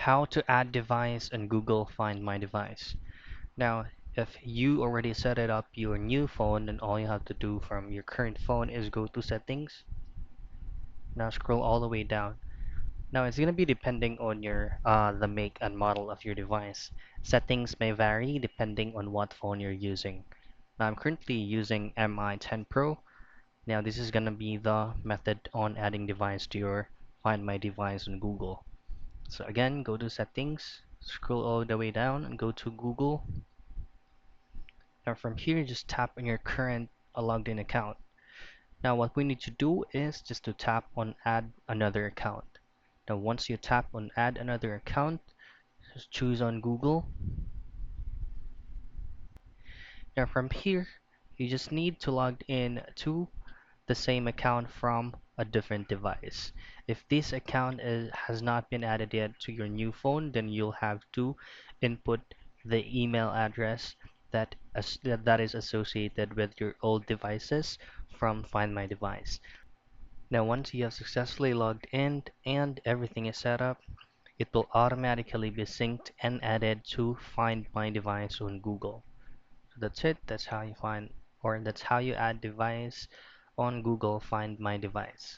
How to add device in Google Find My Device. Now, if you already set it up your new phone, then all you have to do from your current phone is go to settings. Now scroll all the way down. Now it's gonna be depending on your the make and model of your device. Settings may vary depending on what phone you're using. Now I'm currently using MI 10 Pro. Now this is gonna be the method on adding device to your Find My Device on Google. So again, go to settings, scroll all the way down and go to Google. Now from here, just tap on your current logged in account. Now what we need to do is just to tap on add another account. Now once you tap on add another account, just choose on Google. Now from here, you just need to log in to the same account from a different device. If this account has not been added yet to your new phone, then you'll have to input the email address that is associated with your old devices from Find My Device. Now, once you have successfully logged in and everything is set up, it will automatically be synced and added to Find My Device on Google. So that's it. That's how you find, or that's how you add device on Google Find My Device.